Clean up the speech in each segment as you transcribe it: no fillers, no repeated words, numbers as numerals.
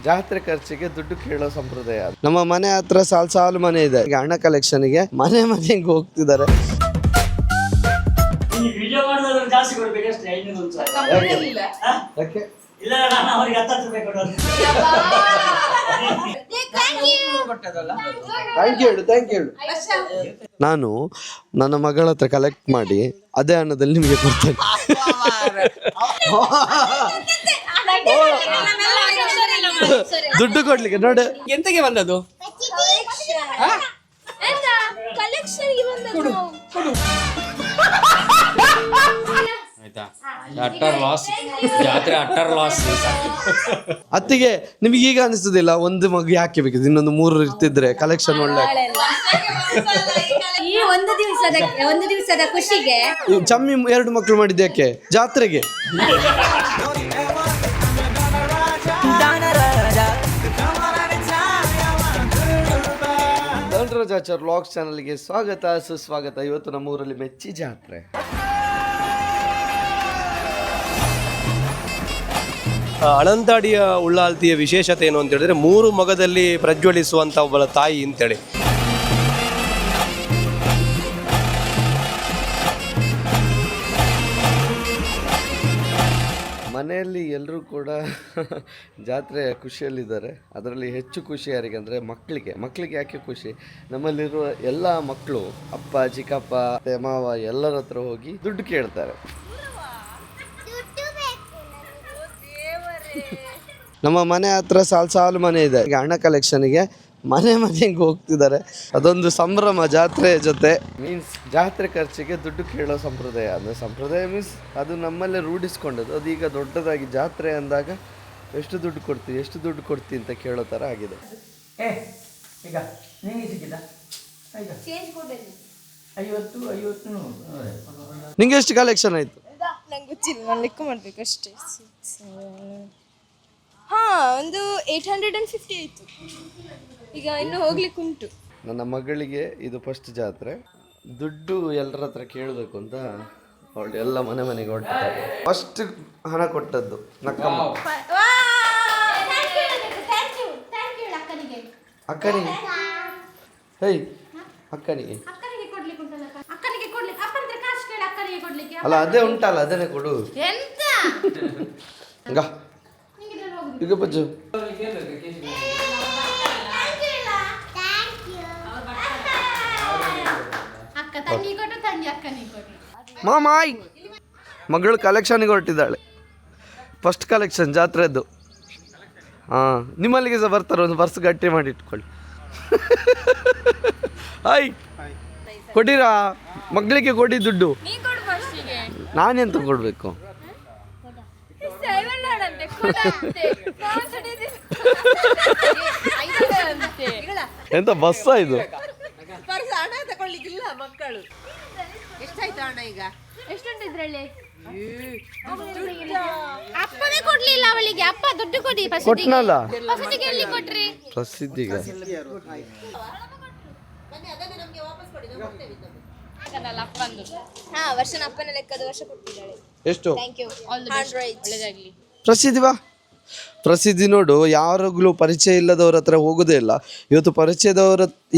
ಜಾತ್ರೆ ಖರ್ಚಿಗೆ ದುಡ್ಡು ಕೇಳೋ ಸಂಪ್ರದಾಯ. ನಮ್ಮ ಮನೆ ಹತ್ರ ಸಾಲು ಮನೆ ಇದೆ. ಈಗ ಅಣ್ಣ ಕಲೆಕ್ಷನ್ಗೆ ಮನೆಗೆ ಹೋಗ್ತಿದ್ದಾರೆ. Thank you. ನಾನು ನನ್ನ ಮಗಳ ಹತ್ರ ಕಲೆಕ್ಟ್ ಮಾಡಿ ಅದೇ ಹಣದಲ್ಲಿ ನಿಮಗೆ ಕೊಡ್ತೇನೆ. ದುಡ್ಡು ಕೊಡ್ಲಿಕ್ಕೆ ನೋಡು ಎಂತಗೆ ಬಂದದ್ದು ಆಯ್ತಾ. ಅಟ್ಟರ್ ಲಾಸ್ ಜಾತ್ರೆ ಅಟ್ಟರ್ ಲಾಸ್. ಅತ್ತಿಗೆ ನಿಮಗೆ ಈಗ ಅನಿಸ್ತದಿಲ್ಲ ಒಂದು ಮಗು ಯಾಕೆ ಬೇಕಿದೆ, ಇನ್ನೊಂದು 3 ಇರ್ತಿದ್ರೆ ಕಲೆಕ್ಷನ್ ಒಳ್ಳೆ. ಈ ಒಂದು ದಿವಸದ ಖುಷಿಗೆ ಚಮ್ಮಿ 2 ಮಕ್ಕಳು ಮಾಡಿದ್ಯಾಕೆ ಜಾತ್ರೆಗೆ. ಧನರಾಜಾಚಾರ್ ವ್ಲಾಗ್ಸ್ ಚಾನಲ್ಗೆ ಸ್ವಾಗತ ಸುಸ್ವಾಗತ. ಇವತ್ತು ನಮ್ಮ ಊರಲ್ಲಿ ಮೆಚ್ಚಿ ಜಾತ್ರೆ. ಅಳಂತಾಡಿಯ ಉಳ್ಳಾಲ್ತಿಯ ವಿಶೇಷತೆ ಏನು ಅಂತ ಹೇಳಿದ್ರೆ 3 ಮೊಗದಲ್ಲಿ ಪ್ರಜ್ವಲಿಸುವಂಥ ಒಬ್ಬಳ ತಾಯಿ ಅಂತೇಳಿ. ಮನೆಯಲ್ಲಿ ಎಲ್ಲರೂ ಕೂಡ ಜಾತ್ರೆಯ ಖುಷಿಯಲ್ಲಿದ್ದಾರೆ. ಅದರಲ್ಲಿ ಹೆಚ್ಚು ಖುಷಿ ಯಾರಿಗೆ ಅಂದರೆ ಮಕ್ಕಳಿಗೆ ಯಾಕೆ ಖುಷಿ, ನಮ್ಮಲ್ಲಿರುವ ಎಲ್ಲ ಮಕ್ಕಳು ಅಪ್ಪ ಚಿಕ್ಕಪ್ಪ ಮಾವ ಎಲ್ಲರ ಹತ್ರ ಹೋಗಿ ದುಡ್ಡು ಕೇಳ್ತಾರೆ. ನಮ್ಮ ಮನೆ ಹತ್ರ ಸಾಲು ಮನೆ ಇದೆ. ಈಗ ಅಣ್ಣ ಕಲೆಕ್ಷನ್ಗೆ ಮನೆಗೆ ಹೋಗ್ತಿದ್ದಾರೆ. ಅದೊಂದು ಸಂಭ್ರಮ ಜಾತ್ರೆ ಜೊತೆ. ಮೀನ್ಸ್ ಜಾತ್ರೆ ಖರ್ಚಿಗೆ ದುಡ್ಡು ಕೇಳೋ ಸಂಪ್ರದಾಯ. ಅಂದರೆ ಸಂಪ್ರದಾಯ ಮೀನ್ಸ್ ಅದು ನಮ್ಮಲ್ಲೇ ರೂಢಿಸ್ಕೊಂಡದ್ದು. ಅದೀಗ ದೊಡ್ಡದಾಗಿ ಜಾತ್ರೆ ಅಂದಾಗ ಎಷ್ಟು ದುಡ್ಡು ಕೊಡ್ತಿ ಅಂತ ಕೇಳೋ ಥರ ಆಗಿದೆ. ನಿಂಗೆ ಎಷ್ಟು ಕಲೆಕ್ಷನ್ ಆಯಿತು? ನಂಗೆ ಗೊತ್ತಿಲ್ಲ, ನಾನು ಲೆಕ್ಕ ಮಾಡಬೇಕು ಅಷ್ಟೇ. ಒಂದು 850 ಆಯಿತು. ಈಗ ಇನ್ನು ಹೋಗ್ಲಿಕ್ಕೆ ಉಂಟು. ನನ್ನ ಮಗಳಿಗೆ ಇದು ಫಸ್ಟ್ ಜಾತ್ರೆ. ದುಡ್ಡು ಎಲ್ಲರ ಹತ್ರ ಕೇಳಬೇಕು ಅಂತ ಅವಳು ಎಲ್ಲ ಮನೆಗೆ ಹೊರಟಿದ್ದಾರೆ. ಫಸ್ಟ್ ಹಣ ಕೊಟ್ಟದ್ದು ನಕ್ಕಮ್ಮ ಅಕ್ಕನಿಗೆ. ಹೇಯ್ ಅಕ್ಕನಿಗೆ ಅಲ್ಲ, ಅದೇ ಉಂಟಲ್ಲ, ಅದನ್ನೇ ಕೊಡು. ಈಗ ಬಜ್ಜು ಮಾಮಾಯ್ ಮಗಳು ಕಲೆಕ್ಷನ್ಗೆ ಹೊರಟಿದ್ದಾಳೆ. First collection ಜಾತ್ರೆದ್ದು. ನಿಮ್ಮಲ್ಲಿಗೆ ಸಹ ಬರ್ತಾರೆ, ಒಂದು ಪರ್ಸ್ ಗಟ್ಟಿ ಮಾಡಿ ಇಟ್ಕೊಳ್ಳಿ. ಹಾಯ್ ಕೊಡಿರಾ ಮಗಳಿಗೆ ಕೊಡಿ ದುಡ್ಡು. ನಾನೆಂತ ಕೊಡಬೇಕು? ಎಂತ ಬಸ್ಸ ಇದು? ಮಕ್ಕಳು ಎಷ್ಟಾಯ್ತು ಹಣ? ಈಗ ಎಷ್ಟುಂಟು ಇದ್ರಲ್ಲಿ? ಅಪ್ಪನೇ ಕೊಡ್ಲಿಲ್ಲ ಅವಳಿಗೆ. ಅಪ್ಪ ದುಡ್ಡು ಕೊಡಿ. ಕೊಟ್ನಲ್ಲ ಕೊಟ್ರಿ ಪ್ರಸಿದ್ಧಿಗೆ. ವರ್ಷನ ಅಪ್ಪನ ಲೆಕ್ಕದ ವರ್ಷ ಕೊಟ್ಟಿದ್ದಾಳೆ. ಎಷ್ಟು? Thank you. ಪ್ರಸಿದ್ಧಿ ಬಾ. ಪ್ರಸಿದ್ಧಿ ನೋಡು, ಯಾವಾಗಲೂ ಪರಿಚಯ ಇಲ್ಲದವ್ರ ಹತ್ರ ಹೋಗೋದೇ ಇಲ್ಲ. ಇವತ್ತು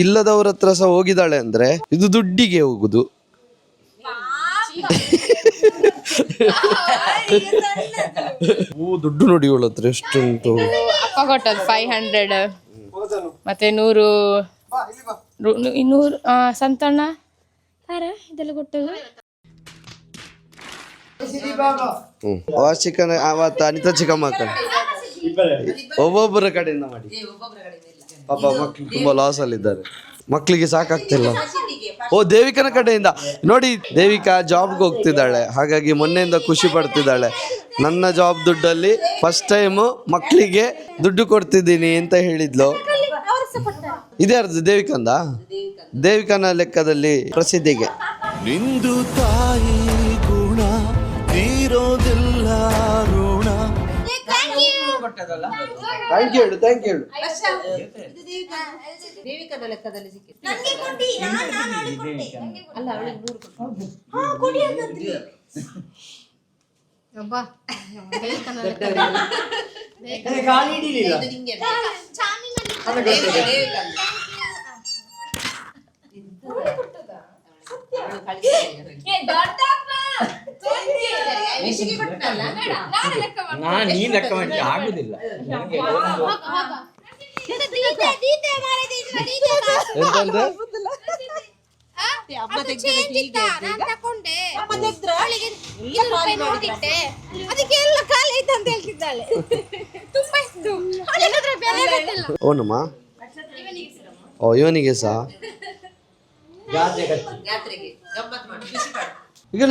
ಇಲ್ಲದವ್ರ ಹತ್ರ ಸಹ ಹೋಗಿದ್ದಾಳೆ ಅಂದ್ರೆ ಇದು ದುಡ್ಡಿಗೆ ಹೋಗುದು. ದುಡ್ಡು ನೋಡಿ ಇವಳ ಹತ್ರ ಎಷ್ಟುಂಟು. ಅಪ್ಪ ಕೊಟ್ಟದ್ದು 500 ಮತ್ತೆ 100 200 ಸಂತಣ್ಣ ಇದೆಲ್ಲ ಕೊಟ್ಟದ್ದು. ಚಿಕನ್ ಅವತ್ತು ಅನಿತಾ ಚಿಕನ್ ಹಾಕೊಂಡು ಒಬ್ಬೊಬ್ಬರ ಕಡೆಯಿಂದ ಮಾಡಿ. ಪಾಪ ಮಕ್ಳು ತುಂಬಾ ಲಾಸ್ ಅಲ್ಲಿದ್ದಾರೆ. ಮಕ್ಕಳಿಗೆ ಸಾಕಾಗ್ತಿಲ್ಲ. ದೇವಿಕನ ಕಡೆಯಿಂದ ನೋಡಿ, ದೇವಿಕಾ ಜಾಬ್ಗೆ ಹೋಗ್ತಿದ್ದಾಳೆ. ಹಾಗಾಗಿ ಮೊನ್ನೆಯಿಂದ ಖುಷಿ ಪಡ್ತಿದ್ದಾಳೆ. ನನ್ನ ಜಾಬ್ ದುಡ್ಡಲ್ಲಿ ಫಸ್ಟ್ ಟೈಮು ಮಕ್ಕಳಿಗೆ ದುಡ್ಡು ಕೊಡ್ತಿದ್ದೀನಿ ಅಂತ ಹೇಳಿದ್ಲು. ಇದ್ಯಾರ್ದು? ದೇವಿಕನ ಲೆಕ್ಕದಲ್ಲಿ ಪ್ರಸಿದ್ಧಿಗೆ. ನಿಂದು ತಾಯಿ ಗುಣ ತೀರೋದಿಲ್ಲ ಋಣ. ಥ್ಯಾಂಕ್ ಯು ಹೇಳು. ದೇವಿಕದ ಲೆಕ್ಕದಲ್ಲಿ ಸಿಕ್ಕಿತ್ತು. ನೀನ್ ಲೆಕ್ಕ ಮಾಡಿ ಆಗುದಿಲ್ಲ. ಎಂತಂದ್ರೆ ಓನಮ್ಮ ಓ ಇವನಿಗೆ ಸಹ ಈಗ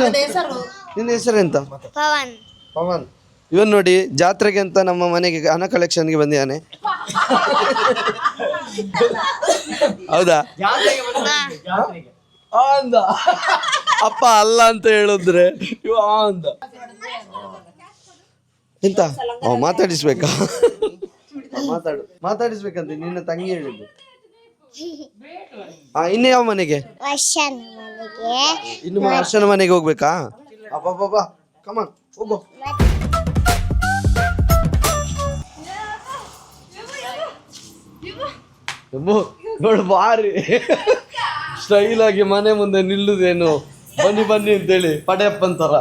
ನಿನ್ನ ಹೆಸರು ಎಂತ? ಪವನ್. ಪವನ್. ಇವನ್ ನೋಡಿ ಜಾತ್ರೆಗೆ ಅಂತ ನಮ್ಮ ಮನೆಗೆ ಹಣ ಕಲೆಕ್ಷನ್ಗೆ ಬಂದಿದ್ದಾನೆ. ಹೌದಾ? ಆ ಅಂದ ಅಪ್ಪ ಅಲ್ಲ ಅಂತ ಹೇಳಿದ್ರೆ ಇವ ಆ ಅಂದ. ಎಂತ ಮಾತಾಡಿಸ್ಬೇಕಾ? ಮಾತಾಡಿಸ್ಬೇಕಂತ ನಿನ್ನ ತಂಗಿ ಹೇಳಿದ್ದು. ಇನ್ನು ಯಾವ ಮನೆಗೆ? ಇನ್ನು ಹರ್ಷನ ಮನೆಗೆ ಹೋಗ್ಬೇಕಾ? ಅಬ್ಬಾ ಕಮಾನ್ ಹೋಗೋ. ನೋಡು ಬಾರಿ ಸ್ಟೈಲ್ ಆಗಿ ಮನೆ ಮುಂದೆ ನಿಲ್ಲುದೇನು, ಬನ್ನಿ ಬನ್ನಿ ಅಂತೇಳಿ ಪಡೆಯಪ್ಪಂತಾರ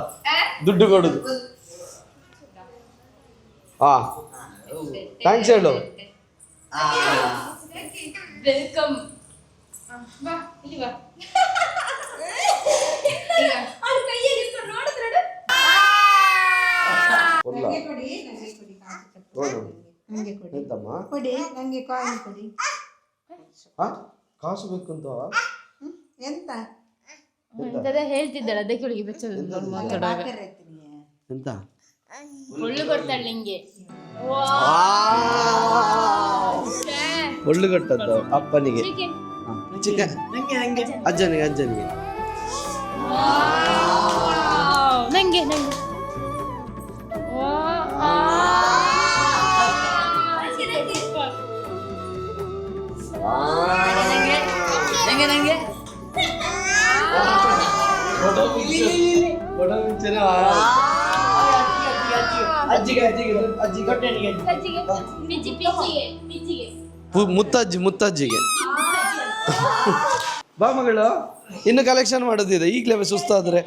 ದುಡ್ಡು ಕೊಡುದು. ಹಾ ಥ್ಯಾಂಕ್ಸ್ ಹೇಳು. ವೆಲ್ಕಮ್. ಎಂತಮ್ಮ ಕಾಸು ಬೇಕು ಅಂತ ಎಂತ ಎಂತದ ಹೇಳ್ತಿದ್ದಾಳೆ ಅದಕ್ಕೆ ಹುಡುಗಿ ಬೆಚ್ಚದ ಮಾತಾಡುವಾಗ ಎಂತ ಒಳ್ಳು ಕೊಡ್ತಾಳೆ ನಿಂಗೆ. ಒಳ್ಳು ಕೊಟ್ಟದ್ದು ಅಪ್ಪನಿಗೆ, ಚಿಕನ್ ಅಜ್ಜನಿಗೆ ನಂಗೆ ಮುತ್ತಜ್ಜಿಗೆ ಬಾ ಮಗಳು, ಇನ್ನು ಕಲೆಕ್ಷನ್ ಮಾಡೋದಿದೆ, ಈಗಲೇ ಸುಸ್ತಾದ್ರೆ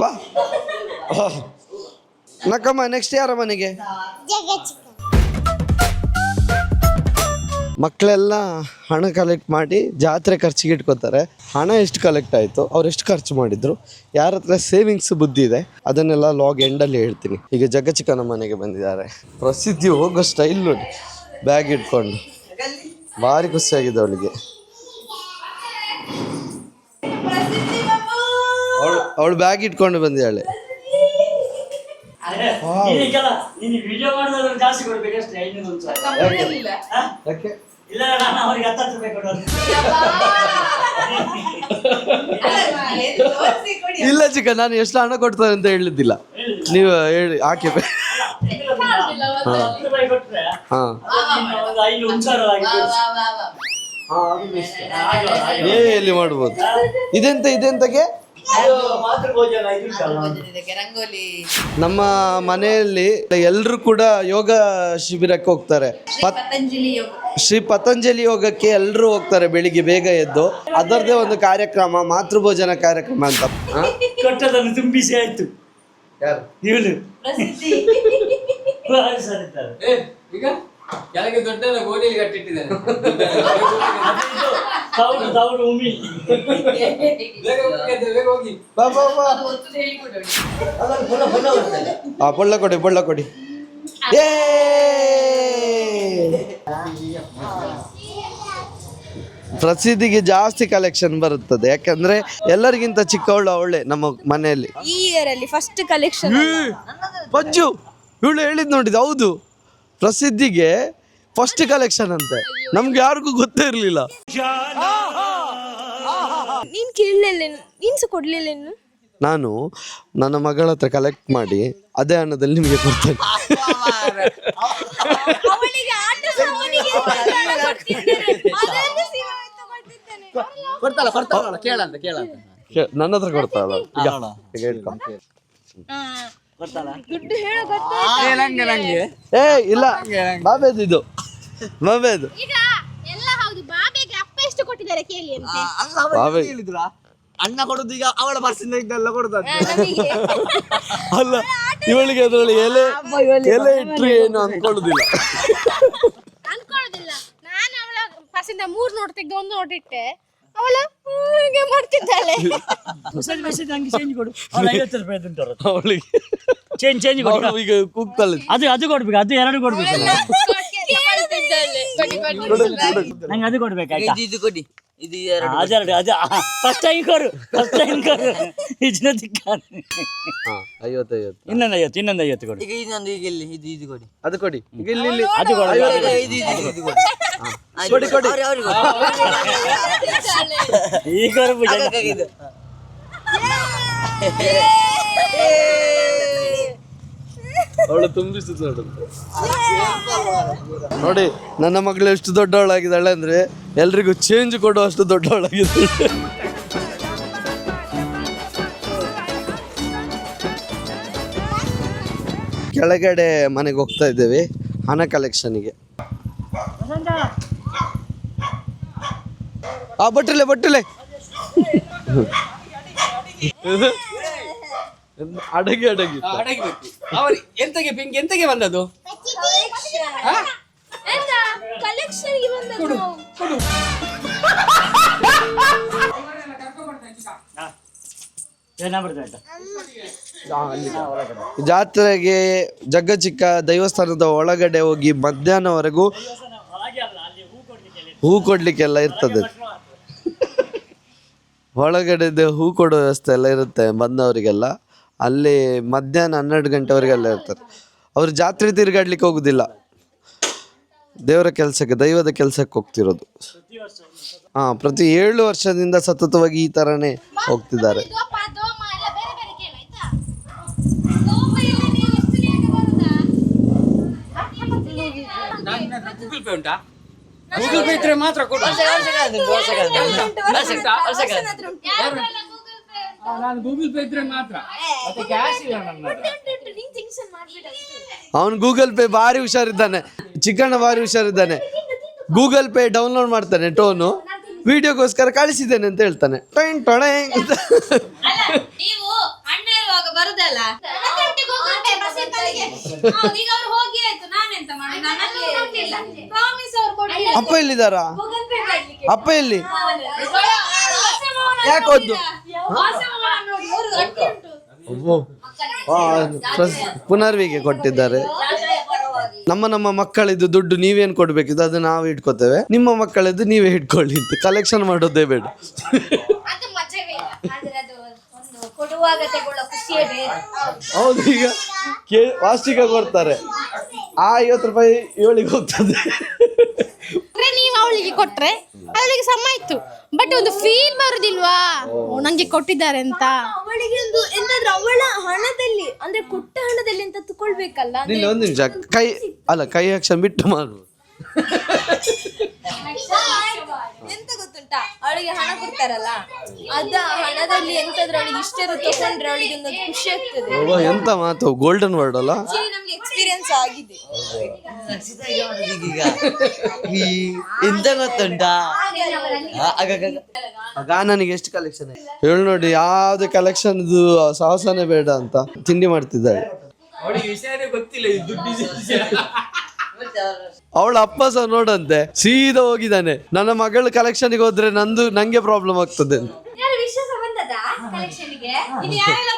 ಬಾ. ನಕ್ಕಮ್ಮ ನೆಕ್ಸ್ಟ್ ಯಾರ ಮನೆಗೆ? ಮಕ್ಕಳೆಲ್ಲ ಹಣ ಕಲೆಕ್ಟ್ ಮಾಡಿ ಜಾತ್ರೆ ಖರ್ಚಿಗೆ ಇಟ್ಕೋತಾರೆ. ಹಣ ಎಷ್ಟು ಕಲೆಕ್ಟ್ ಆಯಿತು, ಅವ್ರು ಎಷ್ಟು ಖರ್ಚು ಮಾಡಿದ್ರು, ಯಾರ ಹತ್ರ ಸೇವಿಂಗ್ಸ್ ಬುದ್ಧಿ ಇದೆ ಅದನ್ನೆಲ್ಲ ಲಾಗ್ ಎಂಡಲ್ಲಿ ಹೇಳ್ತೀನಿ. ಈಗ ಜಗಚಿಕನ ಮನೆಗೆ ಬಂದಿದ್ದಾರೆ. ಪ್ರಸಿದ್ಧಿ ಹೋಗೋ ಸ್ಟೈಲ್ ನೋಡಿ, ಬ್ಯಾಗ್ ಇಟ್ಕೊಂಡು ಭಾರಿ ಖುಷಿಯಾಗಿದೆ ಅವಳಿಗೆ. ಅವಳು ಬ್ಯಾಗ್ ಇಟ್ಕೊಂಡು ಬಂದಿದ್ದಾಳೆ. ಯಾಕೆ? ಇಲ್ಲ ಚಿಕ್ಕ, ನಾನು ಎಷ್ಟು ಹಣ ಕೊಡ್ತಾರೆ ಅಂತ ಹೇಳಿದ್ದಿಲ್ಲ, ನೀವು ಹೇಳಿ ಹಾಕಿ. ಎಲ್ಲಿ ಮಾಡ್ಬೋದು. ಇದೆಂತಗೆ ನಮ್ಮ ಮನೆಯಲ್ಲಿ ಎಲ್ಲರೂ ಕೂಡ ಯೋಗ ಶಿಬಿರಕ್ಕೆ ಹೋಗ್ತಾರೆ. ಶ್ರೀ ಪತಂಜಲಿ ಯೋಗಕ್ಕೆ ಎಲ್ಲರೂ ಹೋಗ್ತಾರೆ ಬೆಳಿಗ್ಗೆ ಬೇಗ ಎದ್ದು. ಅದರದೇ ಒಂದು ಕಾರ್ಯಕ್ರಮ, ಮಾತೃಭೋಜನ ಕಾರ್ಯಕ್ರಮ ಅಂತ. ಕೊಟ್ಟದನ್ನು ತುಂಬಿಸಿ ಆಯ್ತು. ಯಾರು ಇವಳು ಈಗ ಕೆಳಗೆ ದೊಡ್ಡ ಗೋಡೆಯಲ್ಲಿ ಕಟ್ಟಿಟ್ಟಿದ್ದಾನೆ. ತೌಡು ಉಮಿ ಬೇಗ ಹೋಗಿ. ಪೊಳ್ಳ ಕೊಡಿ. ಪ್ರಸಿದ್ಧಿಗೆ ಜಾಸ್ತಿ ಕಲೆಕ್ಷನ್ ಬರುತ್ತದೆ, ಯಾಕಂದ್ರೆ ಎಲ್ಲರಿಗಿಂತ ಚಿಕ್ಕವಳು ಅವಳೆ ನಮ್ಮ ಮನೆಯಲ್ಲಿ. ಈ ಇಯರ್ ಅಲ್ಲಿ ಫಸ್ಟ್ ಕಲೆಕ್ಷನ್ ಪಜ್ಜು ಇವಳು ಹೇಳಿದ್ ನೋಡಿದ್ ಹೌದು, ಪ್ರಸಿದ್ಧಿಗೆ ಫಸ್ಟ್ ಕಲೆಕ್ಷನ್ ಅಂತೆ. ನಮ್ಗೆ ಯಾರಿಗೂ ಗೊತ್ತೇ ಇರ್ಲಿಲ್ಲ. ನೀನ್ ಕೇಳಲಿಲ್ಲ, ನೀನ್ ಸಹ ಕೊಡ್ಲಿಲ್ಲ ಇನ್ನು. ನಾನು ನನ್ನ ಮಗಳ ಹತ್ರ ಕಲೆಕ್ಟ್ ಮಾಡಿ ಅದೇ ಹಣದಲ್ಲಿ ನಿಮಗೆ ಕೊಡ್ತೇನೆ. ನನ್ನ ಹತ್ರ ಕೊಡ್ತಾಳ. ಈಗ ಹೇಳ್ಕೊ. ದುಡ್ಡು ಹೇಳೋ ಗೊತ್ತಾ ಏ ಇಲ್ಲ ಬಾಬೇದು ಇದು ಬಾಬೇದು ಈಗ ಎಲ್ಲ ಹೌದು ಬಾಬೆಗೆ ಅಪ್ಪ ಎಷ್ಟು ಕೊಟ್ಟಿದ್ದಾರೆ ಕೇಳಿ ಅಂತೆ ಬಾಬೆ ಅಣ್ಣ ಕೊಡುದು ಈಗ ಅವಳ ಬರ್ಸಿಂದ ಇದೆಲ್ಲ ಕೊಡುದಂತೆ. ನಮಗೆ ಅಲ್ಲ ಇವಳಿಗೆ ಅದ್ರಲ್ಲಿ ಎಲೆ ಇಟ್ರಿ ಏನು ಅನ್ಕೊಳ್ಳುದಿಲ್ಲ. ಅನ್ಕೊಳ್ಳೋದಿಲ್ಲ. ನಾನು ಅವಳ ಪರ್ಸಿಂದ 3 ನೋಟ್ ತೆಗೆದು 1 ನೋಟ್ ಇಟ್ಟೆ, ಅವಳು ಹೀಗೆ ಮಾಡ್ತಿದ್ದಾಳೆ. ಹೊಸದು ಮೆಸೇಜ್ ನಂಗೆ ಚೇಂಜ್ ಕೊಡು. ಅವ್ರು 50 ರೂಪಾಯಿ ಉಂಟು ಅವ್ರದ್ದು. ಅವಳಿಗೆ ಚೇಂಜ್ ಕೊಡು. ಈಗ ಕೂಗ್ತಾಳೆ. ಅದು ಕೊಡ್ಬೇಕು, ಅದು 2 ಕೊಡ್ಬೇಕು. ನಂಗೆ ಅದು ಕೊಡ್ಬೇಕು ಆಯ್ತಾ? ಇದು ಕೊಡಿ, ಇದು ಅದೆರಡು ಅದು ಫಸ್ಟ್ ಟೈಮ್ ಕೊಡು. ಇಜ್ನ ದಿಕ್ಕ 50 ಇನ್ನೊಂದು 50 ಕೊಡು. ಈಗ ಇನ್ನೊಂದು ಈಗ ಇಲ್ಲಿ ಇದು ಕೊಡಿ, ಅದು ಕೊಡಿ. ಈಗ ಇಲ್ಲಿ ಅದು ಕೊಡು. ಇದು ಕೊಡಿ. ಕೊಡಿ. ಈಗ ಇದು ಅವಳು ತುಂಬಿಸುತ್ತ ನೋಡಿ. ನನ್ನ ಮಗಳು ಎಷ್ಟು ದೊಡ್ಡವಳಾಗಿದ್ದಾಳೆ ಅಂದ್ರೆ ಎಲ್ರಿಗೂ ಚೇಂಜ್ ಕೊಡುವಷ್ಟು ದೊಡ್ಡವಳಾಗಿದ್ದಾಳೆ. ಕೆಳಗಡೆ ಮನೆಗೆ ಹೋಗ್ತಾ ಇದ್ದೇವೆ ಹಣ ಕಲೆಕ್ಷನ್ಗೆ. ಬಟ್ಟಲೆ ಅಡಗಿ ಎಂತಗೆ ಬಂದದ್ದು? ಕಲೆಕ್ಷನ್ಗೆ ಬಂದದ್ದು ನಾವು. ಜಾತ್ರೆಗೆ ಜಗ್ಗಚಿಕ್ಕ ದೇವಸ್ಥಾನದ ಒಳಗಡೆ ಹೋಗಿ ಮಧ್ಯಾಹ್ನವರೆಗೂ ಹೂ ಕೊಡ್ಲಿಕ್ಕೆಲ್ಲ ಇರ್ತದೆ. ಒಳಗಡೆ ಹೂ ಕೊಡೋ ವ್ಯವಸ್ಥೆ ಎಲ್ಲ ಇರುತ್ತೆ ಬಂದವರಿಗೆಲ್ಲ. ಅಲ್ಲಿ ಮಧ್ಯಾಹ್ನ 12 ಗಂಟೆವರೆಗೆಲ್ಲ ಇರ್ತಾರೆ. ಅವರು ಜಾತ್ರೆ ತಿರುಗಾಡ್ಲಿಕ್ಕೆ ಹೋಗುದಿಲ್ಲ, ದೇವರ ಕೆಲಸಕ್ಕೆ, ದೈವದ ಕೆಲಸಕ್ಕೆ ಹೋಗ್ತಿರೋದು. ಪ್ರತಿ 7 ವರ್ಷದಿಂದ ಸತತವಾಗಿ ಈ ಥರನೇ ಹೋಗ್ತಿದ್ದಾರೆ. ಗೂಗಲ್ ಪೇ ಉಂಟಾ? ಗೂಗಲ್ ಪೇ ಇದ್ರೆ ಮಾತ್ರ ಕೊಡು. ನಾನು ಗೂಗಲ್ ಪೇ ಇದ್ರೆ ಮಾತ್ರ, ಮತ್ತೆ ಕ್ಯಾಶ್ ಇಲ್ಲ ನನ್ನ ಹತ್ರ. ಅವನು ಗೂಗಲ್ ಪೇ ಭಾರಿ ಹುಷಾರಿದ್ದಾನೆ, ಚಿಕ್ಕಣ್ಣ ಭಾರಿ ಹುಷಾರಿದ್ದಾನೆ. ಗೂಗಲ್ ಪೇ ಡೌನ್ಲೋಡ್ ಮಾಡ್ತಾನೆ ಟೋನು, ವಿಡಿಯೋಗೋಸ್ಕರ ಕಳಿಸಿದ್ದೇನೆ ಅಂತ ಹೇಳ್ತಾನೆ. ನೀವು ಅಣ್ಣ ಇರುವಾಗ ಬರುದಲ್ಲ, ಈಗ ಅವ್ರು ಹೋಗಿ ಆಯ್ತು, ನಾನೆಂತ ಮಾಡಿ? ಅಪ್ಪ ಎಲ್ಲಿದ್ದಾರಾ? ಅಪ್ಪ ಎಲ್ಲಿ? ಯಾಕೆ ಹೋದ್ದು? ಪುನರ್ವಿಗೆ ಕೊಟ್ಟಿದ್ದಾರೆ. ನಮ್ಮ ಮಕ್ಕಳಿದ್ದು ದುಡ್ಡು ನೀವೇನು ಕೊಡ್ಬೇಕಿದ್ದು ಅದು ನಾವು ಇಟ್ಕೋತೇವೆ, ನಿಮ್ಮ ಮಕ್ಕಳದ್ದು ನೀವೇ ಇಟ್ಕೊಳ್ಳಿ ಅಂತ. ಕಲೆಕ್ಷನ್ ಮಾಡೋದೇ ಬೇಡ. ಕೊಡುವಾಗ ತಗೊಳ್ಳೋ ಖುಷಿಯೇ ಬೇರೆ. ಹೌದು, ಈಗ ವಾರ್ಷಿಕ ಕೊಡ್ತಾರೆ, ಆ 50 ರೂಪಾಯಿ ಇವಳಿಗೆ ಹೋಗ್ತದೆ. ನೀವು ಅವಳಿಗೆ ಕೊಟ್ರೆ ಅವಳಿಗೆ ಸಮ ಇತ್ತು, ಬಟ್ ಒಂದು ಫೀಲ್ ಬರುದಿಲ್ವಾ ನಂಗೆ ಕೊಟ್ಟಿದ್ದಾರೆ ಅಂತ? ಅವಳಿಗೆ ಒಂದು ಎಂತಾದ್ರೂ ಅವಳ ಹಣದಲ್ಲಿ, ಅಂದ್ರೆ ಕೊಟ್ಟ ಹಣದಲ್ಲಿ ಅಂತ ತಗೊಳ್ಬೇಕಲ್ಲ. ನಿನ್ನ ಒಂದು ನಿಮಿಷ, ಕೈ ಆಕ್ಷನ್ ಬಿಟ್ಟು ಮಾಡು. ಎಂತ ಗೊತ್ತುಂಟಾ, ಅವಳಿಗೆ ಹಣ ಕೊಡ್ತಾರಲ್ಲ, ಅದ ಹಣದಲ್ಲಿ ಎಂತಾದ್ರೂ ಅವಳಿಗೆ ಇಷ್ಟ ತಗೊಂಡ್ರೆ ಅವಳಿಗೆ ಒಂದು ಖುಷಿ ಆಗ್ತದೆ. ಎಂತ ಮಾತು, ಗೋಲ್ಡನ್ ವರ್ಡ್ ಅಲ್ಲ. ನಮ್ಗೆ ಎಕ್ಸ್ಪೀರಿಯನ್ಸ್ ಆಗಿದೆ. ಈಗ ಎಂತ ಗೊತ್ತುಂಟಾ, ಆಗ ನನಗೆ ಎಷ್ಟು ಕಲೆಕ್ಷನ್ ಹೇಳು ನೋಡಿ. ಯಾವ್ದು ಕಲೆಕ್ಷನ್ ಸಾಹಸನೇ ಬೇಡ ಅಂತ ತಿಂಡಿ ಮಾಡ್ತಿದ್ದಾಳೆ. ಅವಳಿಗೆ ವಿಷಯನೇ ಗೊತ್ತಿಲ್ಲ, ಈ ದುಡ್ಡು ಅವಳ ಅಪ್ಪ ಸಹ ನೋಡಂತೆ ಸೀದಾ ಹೋಗಿದ್ದಾನೆ, ನನ್ನ ಮಗಳ ಕಲೆಕ್ಷನ್ಗೆ ಹೋದ್ರೆ ನಂಗೆ ಪ್ರಾಬ್ಲಮ್ ಆಗ್ತದೆ ಅಂತ. ವಿಶ್ವಾಸ ಬಂದದ ಕಲೆಕ್ಷನ್ಗೆ? ಇದು ಯಾರೆಲ್ಲ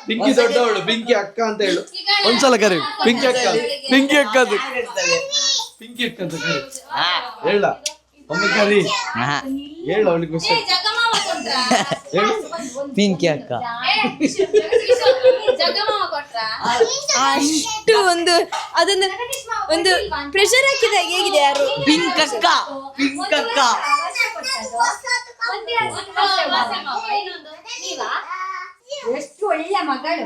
ಪಿಂಕಿ ದೊಡ್ಡವಳು, ಪಿಂಕಿ ಅಕ್ಕ ಅಂತ ಹೇಳು. ಒಂದ್ಸಲ ಕರಿ, ಪಿಂಕಿ ಅಕ್ಕ ಅಂತ ಕರಿ. ಹೇಳ ಒಮ್ಮೆ ಕರಿ, ಹೇಳು ಅವಳಿಗೆ ಖುಷಿ. ಹೇಳು ಪಿಂಕಿ ಅಕ್ಕ. ಅಷ್ಟು ಒಂದು ಅದೊಂದು ಒಂದು ಪ್ರೆಷರ್ ಹಾಕಿದಾಗ ಹೇಗಿದೆ ಯಾರು? ಪಿಂಕ್ ಅಕ್ಕ. ಎಷ್ಟು ಒಳ್ಳೆ ಮಗಳು.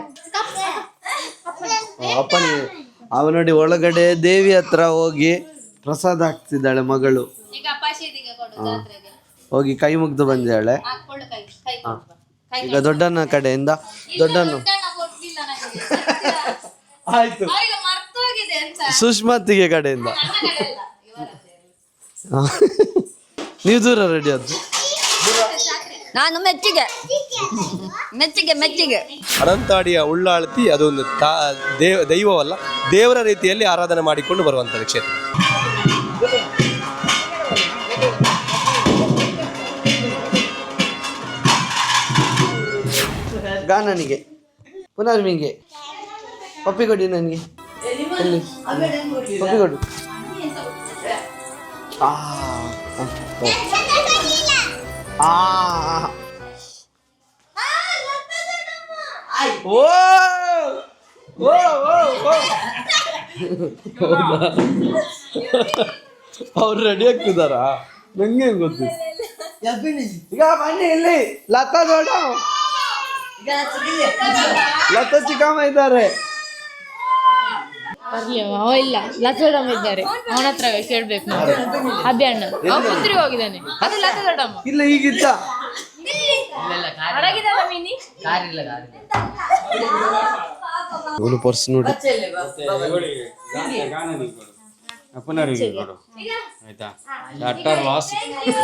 ಅಪ್ಪನಿಗೆ ಅವ ನೋಡಿ ಒಳಗಡೆ ದೇವಿ ಹತ್ರ ಹೋಗಿ ಪ್ರಸಾದ ಹಾಕ್ತಿದ್ದಾಳೆ ಮಗಳು. ಹೋಗಿ ಕೈ ಮುಗ್ದು ಬಂದಿದ್ದಾಳೆ. ಈಗ ದೊಡ್ಡಣ್ಣ ಕಡೆಯಿಂದ ದೊಡ್ಡಣ್ಣ ಆಯ್ತು, ಸುಷ್ಮತಿಗೆ ಕಡೆಯಿಂದ ನೀವು ದೂರ ರೆಡಿ ಆದ್ದು. ನಾನು ಮೆಚ್ಚಿಗೆ ಮೆಚ್ಚಿಗೆ ಮೆಚ್ಚಿಗೆ. ಅನಂತಾಡಿಯ ಉಳ್ಳಾಳ್ತಿ ಅದೊಂದು ದೈವವಲ್ಲ, ದೇವರ ರೀತಿಯಲ್ಲಿ ಆರಾಧನೆ ಮಾಡಿಕೊಂಡು ಬರುವಂತಹ ಕ್ಷೇತ್ರ. ಗಾನನಿಗೆ ಪುನರ್ಮಿಂಗೆ ಪಪ್ಪಿ ಕೊಡಿ ನನಗೆ, ಎಲ್ಲಿ ಪಪ್ಪಿ ಕೊಡು. ಅವ್ರು ರೆಡಿ ಆಗ್ತಿದಾರಾ? ನಂಗೆ ಗೊತ್ತು. ಈಗ ಬನ್ನಿ ಇಲ್ಲಿ ಲತಾ ದೊಡ್ಡ ಲತಾ ಚಿಕ್ಕಮ್ಮ ಇದ್ದಾರೆ. ಬರ್ಲಿ ಅವ ಇಲ್ಲ, ಲತೋಡಮ್ಮ ಇದ್ದಾರೆ, ಅವನ ಹತ್ರ ಕೇಳ್ಬೇಕು ನಾವು. ಅಭಿ ಅಣ್ಣ ಅವ ಕುಂತ್ರಿ ಹೋಗಿದ್ದಾನೆ, ಅದು ಲತಾ ದೊಡ್ಡಮ್ಮ ಇಲ್ಲ ಈಗಿದ್ದ ಅವನು ಪರ್ಸ್ ನೋಡಿ. ಆಯ್ತಾ, ಅಟ್ಟರ್ ಲಾಸ್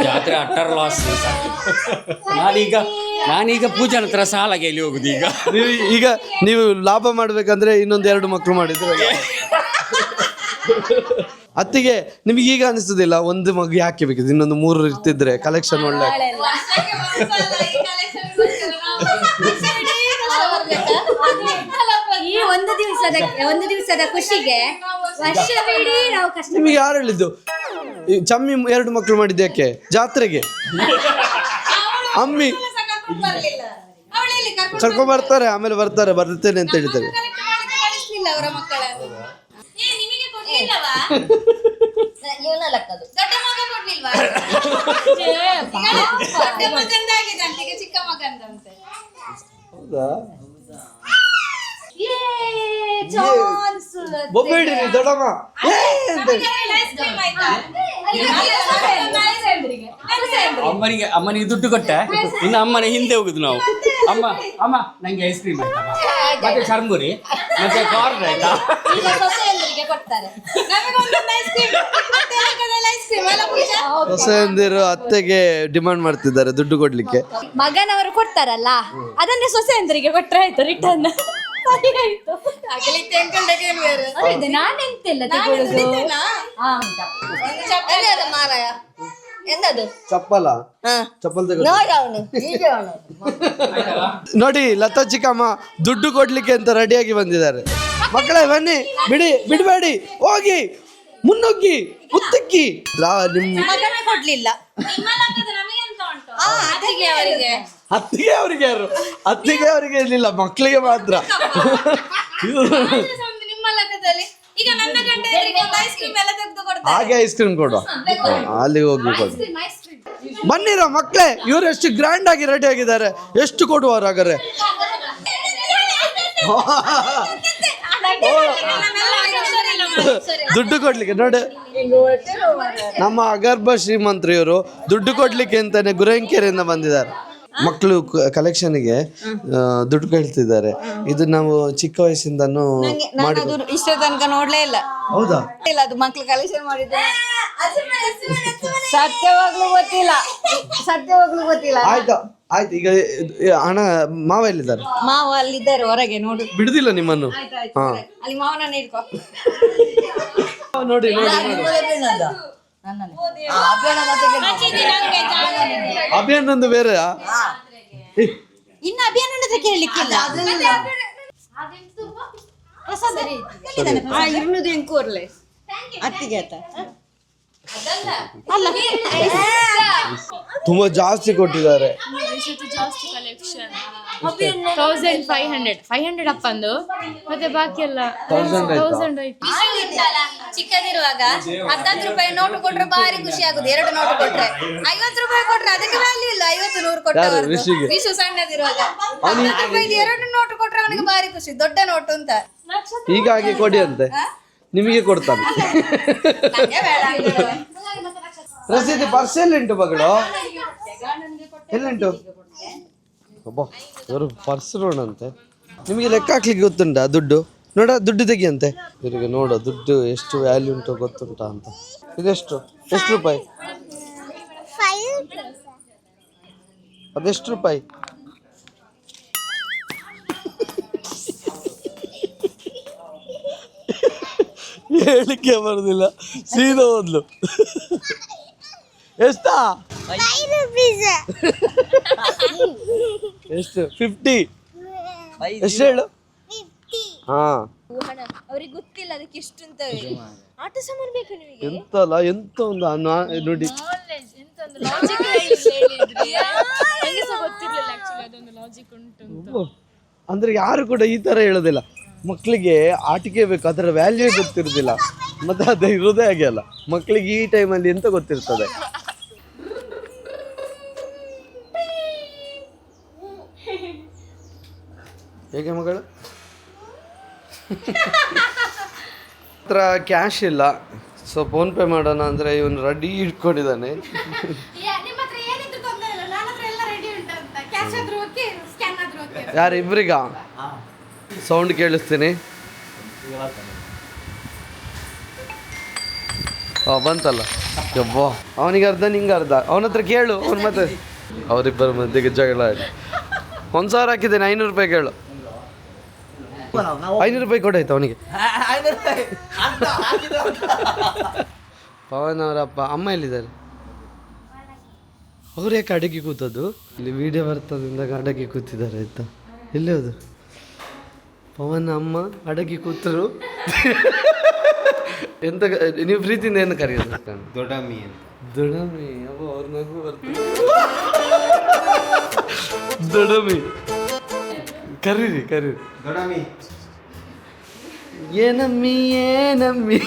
ಜಾತ್ರೆ, ಅಟ್ಟರ್ ಲಾಸ್. ನಾನೀಗ ಪೂಜಾನ ಹತ್ರ ಸಾಲಾಗಿ ಎಲ್ಲಿ ಹೋಗುದು ಈಗ. ನೀವು ಲಾಭ ಮಾಡ್ಬೇಕಂದ್ರೆ ಇನ್ನೊಂದು 2 ಮಕ್ಕಳು ಮಾಡಿದ್ರೆ ಅತ್ತಿಗೆ ನಿಮ್ಗೆ ಈಗ ಅನಿಸ್ತದಿಲ್ಲ ಒಂದು ಮಗು ಯಾಕೆ ಬೇಕಿದೆ, ಇನ್ನೊಂದು 3 ಇರ್ತಿದ್ರೆ ಕಲೆಕ್ಷನ್ ಒಳ್ಳೆ. ಈ ಒಂದು ದಿವಸದ ಖುಷಿಗೆ ವರ್ಷವಿಡೀ ನಾವು ಕಷ್ಟ. ನಿಮಗೆ ಯಾರು ಹೇಳಿದ್ದು ಈ ಚಮ್ಮಿ 2 ಮಕ್ಕಳು ಮಾಡಿದ್ಯಾಕೆ? ಜಾತ್ರೆಗೆ ಅಮ್ಮಿ ಕರ್ಕೊಂಡ್ ಬರ್ತಾರೆ, ಆಮೇಲೆ ಬರ್ತೇನೆ ಅಂತ ಹೇಳ್ತಾರೆ. ಅವರ ಮಕ್ಕಳನ್ನು ನಿಮಗೆ ಕೊಡ್ಲಿಲ್ಲವಾ? ಇವನ ಲೆಕ್ಕದು ದೊಡ್ಡ ಮಗ ಕೊಡ್ಲಿಲ್ವಾ? ದೊಡ್ಡ ಮಗಂದಾಗಿದಂತೆ, ಈಗ ಚಿಕ್ಕ ಮಗಂದಂತೆ. ಹೌದಾ? ಬೊಬ್ಬೇಡಿ ದೊಡ್ಡಮ್ಮ ಅಮ್ಮನಿಗೆ ದುಡ್ಡು ಕೊಟ್ಟೆ, ಇನ್ನು ಅಮ್ಮನ ಹಿಂದೆ ಹೋಗುದು ನಾವು. ಅಮ್ಮ ನಂಗೆ ಐಸ್ ಕ್ರೀಮ್ ಆಯ್ತಾ, ಮತ್ತೆ ಚರ್ಮುರಿ, ಮತ್ತೆ ಕಾರ್ನ್ ಆಯ್ತಾ. ಸೊಸೆಯಂದಿರು ಅತ್ತೆಗೆ ಡಿಮಾಂಡ್ ಮಾಡ್ತಿದ್ದಾರೆ ದುಡ್ಡು ಕೊಡ್ಲಿಕ್ಕೆ. ಮಗನವರು ಕೊಡ್ತಾರಲ್ಲ, ಅದನ್ನೇ ಸೊಸೆಯಂದರಿಗೆ ಕೊಟ್ರೆ ಆಯ್ತು, ರಿಟರ್ನ್. ನಾನೆಂತೆಲ್ಲ ಮಾರಾಯ ಎಂದದು ಚಪ್ಪಲ್ ನೋಡಿ. ಲತಾ ಚಿಕ್ಕಮ್ಮ ದುಡ್ಡು ಕೊಡ್ಲಿಕ್ಕೆ ಅಂತ ರೆಡಿಯಾಗಿ ಬಂದಿದ್ದಾರೆ. ಮಕ್ಕಳೇ ಬನ್ನಿ, ಬಿಡಬೇಡಿ, ಹೋಗಿ ಮುನ್ನುಗ್ಗಿ ಮುತ್ತಕ್ಕಿ. ಮಗನೇ ಕೊಡ್ಲಿಲ್ಲ, ಅತ್ತಿಗೆ ಅವರಿಗೆ ಯಾರು? ಅತ್ತಿಗೆ ಅವರಿಗೆ ಇರ್ಲಿಲ್ಲ, ಮಕ್ಕಳಿಗೆ ಮಾತ್ರ. ನಿಮ್ಮ ಲೆಕ್ಕದಲ್ಲಿ ಈಗ ನನ್ನ ಗಂಟೆಯವರಿಗೆ ಐಸ್ ಕ್ರೀಮ್ ಎಲ್ಲ ತೆಗೆದು ಕೊಡ್ತಾರೆ. ಹಾಗೆ ಐಸ್ ಕ್ರೀಮ್ ಕೊಡುವ, ಅಲ್ಲಿಗೆ ಹೋಗಿ ಕೊಡು. ಬನ್ನಿರೋ ಮಕ್ಕಳೇ, ಇವ್ರು ಎಷ್ಟು ಗ್ರ್ಯಾಂಡ್ ಆಗಿ ರೆಡಿ ಆಗಿದ್ದಾರೆ. ಎಷ್ಟು ಕೊಡುವರು ಹಾಗಾದ್ರೆ? ದುಡ್ಡು ಕೊಡ್ಲಿಕ್ಕೆ ನೋಡಿ, ನಮ್ಮ ಅಗರ್ಭ ಶ್ರೀಮಂತರು ಇವರು ದುಡ್ಡು ಕೊಡ್ಲಿಕ್ಕೆ ಅಂತಾನೆ ಗುರಂಕೆರೆಯಿಂದ ಬಂದಿದ್ದಾರೆ. ಮಕ್ಕಳು ಕಲೆಕ್ಷನ್ಗೆ ದುಡ್ಡು ಕೇಳ್ತಿದ್ದಾರೆ. ಇದು ನಾವು ಚಿಕ್ಕ ವಯಸ್ಸಿಂದನೂ ಮಾಡಿ ಇಷ್ಟ ತನಕ ನೋಡ್ಲೇ ಇಲ್ಲ. ಹೌದಾ? ಇಲ್ಲ, ಅದು ಮಕ್ಳು ಕಲೆಕ್ಷನ್ ಮಾಡಿದ್ರೆ ಸತ್ಯವಾಗ್ಲೂ ಗೊತ್ತಿಲ್ಲ. ಆಯ್ತು. ಈಗ ಹಣ ಮಾವ ಎಲ್ಲಿದ್ದಾರೆ? ಮಾವ ಅಲ್ಲಿದ್ದಾರೆ ಹೊರಗೆ, ನೋಡು. ಬಿಡುದಿಲ್ಲ ನಿಮ್ಮನ್ನು. ಹಾ, ಅಲ್ಲಿ ಮಾವನನ್ನ ಇಟ್ಕೋ. ನೋಡಿ ಅಭಿಯಾನಂದು ಬೇರೆ. ಇನ್ನು ಅಭಿಯಾನ ಕೇಳಲಿಕ್ಕಿಲ್ಲ. ಇರುವುದು ಎಂಕೂರ್ಲೆ ಅತ್ತಿಗೆ ಆತ ತುಂಬಾ ಜಾಸ್ತಿ ಕೊಟ್ಟಿದ್ದಾರೆ. 1500 ಅಪ್ಪಂದು, ಮತ್ತೆ ಬಾಕಿ ಎಲ್ಲ 1000 ಆಯ್ತು. ಚಿಕ್ಕದಿರುವಾಗ 10 ರೂಪಾಯಿ ನೋಟು ಕೊಟ್ರೆ ಭಾರಿ ಖುಷಿ ಆಗುದು. 2 ನೋಟು ಕೊಟ್ರೆ 50 ರೂಪಾಯಿ ಕೊಟ್ರೆ ಅದಕ್ಕೆ ವ್ಯಾಲ್ಯೂ ಇಲ್ಲ. 50 100 ಕೊಟ್ಟವರು ವಿಶು ಸಣ್ಣದಿರುವಾಗ 10 ರೂಪಾಯಿ 2 ನೋಟು ಕೊಟ್ರೆ ಅವನಿಗೆ ಭಾರಿ ಖುಷಿ. ದೊಡ್ಡ ನೋಟು ಅಂತ ಹೀಗಾಗಿ ಕೊಡಿ ಅಂತೆ, ನಿಮಗೆ ಕೊಡ್ತಾನೆ. ರಸೀದಿ ಪರ್ಸೆಲ್ ಉಂಟು ಮಗಳು. ಎಲ್ಲುಂಟು ಅಬ್ಬಾ ಇವರು ಪರ್ಸ್ ನೋಡಂತೆ. ನಿಮಗೆ ಲೆಕ್ಕ ಹಾಕ್ಲಿಕ್ಕೆ ಗೊತ್ತುಂಟಾ ದುಡ್ಡು? ನೋಡ ದುಡ್ಡು ತೆಗಿಯಂತೆ ಇವರಿಗೆ. ನೋಡ ದುಡ್ಡು ಎಷ್ಟು ವ್ಯಾಲ್ಯೂ ಉಂಟು ಗೊತ್ತುಂಟಾ ಅಂತ. ಇದೆಷ್ಟು? ಎಷ್ಟು ರೂಪಾಯಿ? ಅದೆಷ್ಟು ರೂಪಾಯಿ? ಹೇಳಿಕೆ ಬರುದಿಲ್ಲ, ಸೀದಾ ಓದ್ಲು. ಎಷ್ಟಾ? ಎಷ್ಟು? 50. ಎಷ್ಟು ಹೇಳು? ಹಾ ಅವ್ರಿಗೆ ಗೊತ್ತಿಲ್ಲ ಅದಕ್ಕೆ ಎಷ್ಟು ಅಂತ. ಆಟ ಸಾಮಾನು ಬೇಕು ನಿಮಗೆ? ಎಂತಲ್ಲ ಎಂತ ಒಂದು ನೋಡಿ ಅಂದ್ರೆ ಯಾರು ಕೂಡ ಈ ತರ ಹೇಳೋದಿಲ್ಲ. ಮಕ್ಕಳಿಗೆ ಆಟಿಕೆ ಬೇಕು, ಅದರ ವ್ಯಾಲ್ಯೂ ಗೊತ್ತಿರುದಿಲ್ಲ. ಮತ್ತೆ ಅದು ಇರೋದೇ ಹಾಗೆ ಅಲ್ಲ, ಮಕ್ಕಳಿಗೆ ಈ ಟೈಮಲ್ಲಿ ಎಂತ ಗೊತ್ತಿರ್ತದೆ. ಹೇಗೆ ಮಗಳು? ಹತ್ರ ಕ್ಯಾಶ್ ಇಲ್ಲ, ಸೊ ಫೋನ್ ಪೇ ಮಾಡೋಣ ಅಂದರೆ ಇವನು ರೆಡಿ ಇಟ್ಕೊಂಡಿದ್ದಾನೆ. ಯಾರು ಇಬ್ರಿಗ? ಸೌಂಡ್ ಕೇಳಿಸ್ತೀನಿ. ಬಂತಲ್ಲ ಯಬ್ಬಾ, ಅವನಿಗೆ ಅರ್ಧ ನಿಂಗೆ ಅರ್ಧ. ಅವನ ಹತ್ರ ಕೇಳು, ಅವ್ನು ಮತ್ತೆ ಅವರಿಬ್ಬರ ಮಧ್ಯೆಗೆ ಜಗಳ ಆಯ್ತು. 1,000 ಹಾಕಿದ್ದೇನೆ, 500 ರೂಪಾಯಿ ಕೇಳು. 500 ರೂಪಾಯಿ ಕೊಡಾಯ್ತು ಅವನಿಗೆ. ಪವನ್ ಅವರಪ್ಪ ಅಮ್ಮ ಎಲ್ಲಿದ್ದಾರೆ? ಅವ್ರು ಯಾಕೆ ಅಡಗಿ ಕೂತದ್ದು? ಇಲ್ಲಿ ವಿಡಿಯೋ ಬರ್ತದಿಂದ ಅಡಗಿ ಕೂತಿದ್ದಾರೆ ಆಯ್ತಾ. ಎಲ್ಲಿ ಹೋದು? ಪವನ್ ಅಮ್ಮ ಅಡಗಿ ಕೂತರು. ಎಂತ ನೀವು ಪ್ರೀತಿಯಿಂದ ಏನು ಕರೆಯೋದು? ದೊಡ್ಡಮ್ಮಿ ಅಂತ. ದೊಡಮಿ. ಅಬ್ಬ ಅವ್ರ ನಗು ಬರ್ತದೆ. ದೊಡಮಿ ಕರೀರಿ ಕರೀರಿ. ದೊಡ್ಡಮ್ಮಿ ಏನಮ್ಮಿ ಏನಮ್ಮಿ.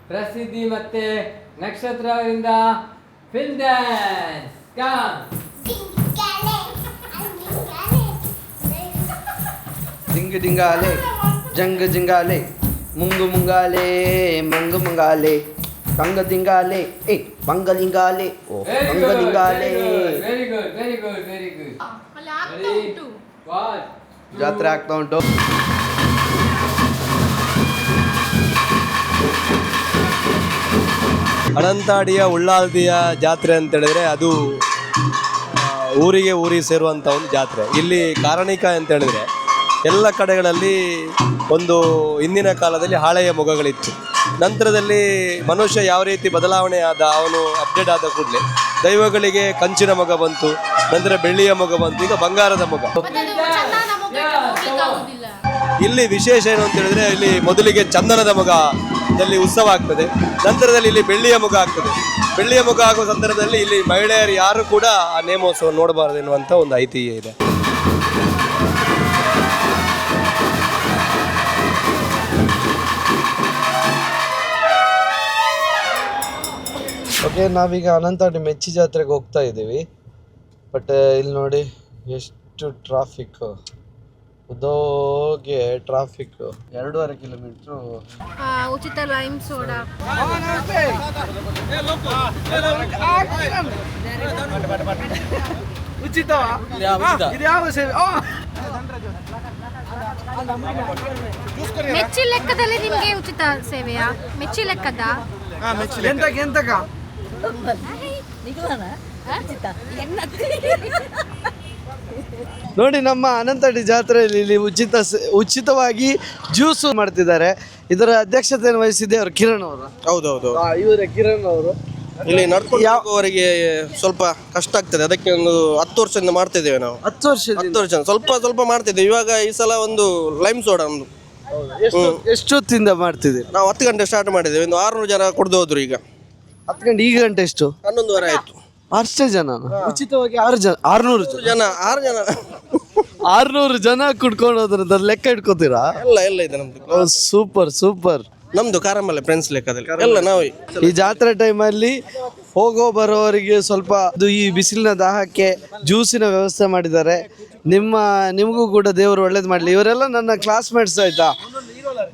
ಪ್ರಸಿದ್ಧಿ ಮತ್ತೆ ನಕ್ಷತ್ರದಿಂದ ಫಿಲ್ಮ್ ಡ್ಯಾನ್ಸ್ ಕಮ್. ದಿಂಗ ದಿಂಗಾಲೆ ಜಂಗ ಜಿಂಗಾಲೆ ಮುಂಗು ಮುಂಗಾಲೆ ಮಂಗು ಮುಂಗಾಲೆ ಕಂಗ ದಿಂಗಾಲೆ ಏ ಬಂಗಲಿಂಗಾಲೆ ಓ ಬಂಗಲಿಂಗಾಲೆ. Very good very good very good. ಜಾತ್ರೆ ಆಗ್ತಾ ಉಂಟು. ಅನಂತಾಡಿಯ ಉಳ್ಳಾಲ್ದಿಯ ಜಾತ್ರೆ ಅಂತ ಹೇಳಿದ್ರೆ ಅದು ಊರಿಗೆ ಸೇರುವಂಥ ಒಂದು ಜಾತ್ರೆ. ಇಲ್ಲಿ ಕಾರಣಿಕ ಅಂತ ಹೇಳಿದ್ರೆ ಎಲ್ಲ ಕಡೆಗಳಲ್ಲಿ ಒಂದು ಹಿಂದಿನ ಕಾಲದಲ್ಲಿ ಹಾಳೆಯ ಮೊಗಗಳಿತ್ತು. ನಂತರದಲ್ಲಿ ಮನುಷ್ಯ ಯಾವ ರೀತಿ ಬದಲಾವಣೆ ಆದ, ಅವನು ಅಪ್ಡೇಟ್ ಆದ ಕೂಡಲೇ ದೈವಗಳಿಗೆ ಕಂಚಿನ ಮೊಗ ಬಂತು, ನಂತರ ಬೆಳ್ಳಿಯ ಮೊಗ ಬಂತು, ಈಗ ಬಂಗಾರದ ಮೊಗ. ಇಲ್ಲಿ ವಿಶೇಷ ಏನು ಅಂತ ಹೇಳಿದ್ರೆ ಇಲ್ಲಿ ಮೊದಲಿಗೆ ಚಂದನದ ಮೊಗದಲ್ಲಿ ಉತ್ಸವ ಆಗ್ತದೆ, ನಂತರದಲ್ಲಿ ಇಲ್ಲಿ ಬೆಳ್ಳಿಯ ಮೊಗ ಆಗ್ತದೆ. ಬೆಳ್ಳಿಯ ಮೊಗ ಆಗುವ ಸಂದರ್ಭದಲ್ಲಿ ಇಲ್ಲಿ ಮಹಿಳೆಯರು ಯಾರು ಕೂಡ ಆ ನೇಮೋತ್ಸವ ನೋಡಬಾರದು ಎನ್ನುವಂಥ ಒಂದು ಐತಿಹ್ಯ ಇದೆ. ಓಕೆ, ನಾವೀಗ ಅನಂತಾಡಿ ಮೆಚ್ಚಿ ಜಾತ್ರೆಗೆ ಹೋಗ್ತಾ ಇದ್ದೀವಿ. ಬಟ್ ಇಲ್ಲಿ ನೋಡಿ ಎಷ್ಟು ಟ್ರಾಫಿಕ್, ಉದೋಗೆ ಟ್ರಾಫಿಕ್. 2.5 ಕಿಲೋಮೀಟ್ರು. ಉಚಿತ ಲೈಮ್ ಸೋಡಾ. ಮೆಚ್ಚಿ ಲೆಕ್ಕದಲ್ಲಿ ನಿಮಗೆ ಉಚಿತ ಸೇವೆಯಾ? ಮೆಚ್ಚಿ ಲೆಕ್ಕದ ಎಂತಕ ನೋಡಿ, ನಮ್ಮ ಅನಂತಾಡಿ ಜಾತ್ರೆಯಲ್ಲಿ ಇಲ್ಲಿ ಉಚಿತವಾಗಿ ಜ್ಯೂಸು ಮಾಡ್ತಿದ್ದಾರೆ. ಇದರ ಅಧ್ಯಕ್ಷತೆಯನ್ನು ವಹಿಸಿದ್ದೆ ಅವರು ಕಿರಣ್ ಅವರು. ಹೌದೌದು, ಇವರೇ ಕಿರಣ್ ಅವರು. ಇಲ್ಲಿ ನಡ್ಕೊಂಡು ಹೋಗುವವರಿಗೆ ಸ್ವಲ್ಪ ಕಷ್ಟ ಆಗ್ತದೆ, ಅದಕ್ಕೆ ಒಂದು 10 ವರ್ಷದಿಂದ ಮಾಡ್ತಿದ್ದೇವೆ ನಾವು. 10 ವರ್ಷ ಸ್ವಲ್ಪ ಮಾಡ್ತಿದ್ದೇವೆ. ಇವಾಗ ಈ ಸಲ ಒಂದು ಲೈಮ್ ಸೋಡಾ ಒಂದು ಎಷ್ಟೊತ್ತಿಂದ ಮಾಡ್ತಿದ್ದೀವಿ ನಾವು? 10 ಗಂಟೆ ಸ್ಟಾರ್ಟ್ ಮಾಡಿದ್ದೇವೆ, ಒಂದು 600 ಜನ ಕುಡ್ದು ಹೋದ್ರು. ಈಗ 10 ಗಂಟೆ, ಈಗ ಗಂಟೆ ಎಷ್ಟು? 11:30 ಆಯ್ತು. ಅಷ್ಟೇ ಜನ ಉಚಿತವಾಗಿ 600 ಜನ 600 ಜನ ಕುಡ್ಕೊಂಡು ಹೋದ್ರ ಲೆಕ್ಕ ಇಟ್ಕೋತೀರಾ? ಎಲ್ಲ ಇದೆ ನಮ್ದು. ಸೂಪರ್ ನಮ್ದು ಕಾರಂಬಲ್ಲ ಫ್ರೆಂಡ್ಸ್ ಲೆಕ್ಕದಲ್ಲಿ ಎಲ್ಲ ನಾವು. ಈ ಜಾತ್ರೆ ಟೈಮಲ್ಲಿ ಹೋಗೋ ಬರೋವರಿಗೆ ಸ್ವಲ್ಪ ಈ ಬಿಸಿಲಿನ ದಾಹಕ್ಕೆ ಜ್ಯೂಸಿನ ವ್ಯವಸ್ಥೆ ಮಾಡಿದ್ದಾರೆ. ನಿಮಗೂ ಕೂಡ ದೇವರು ಒಳ್ಳೇದು ಮಾಡಲಿ. ಇವರೆಲ್ಲ ನನ್ನ ಕ್ಲಾಸ್ಮೇಟ್ಸ್ ಆಯ್ತಾ.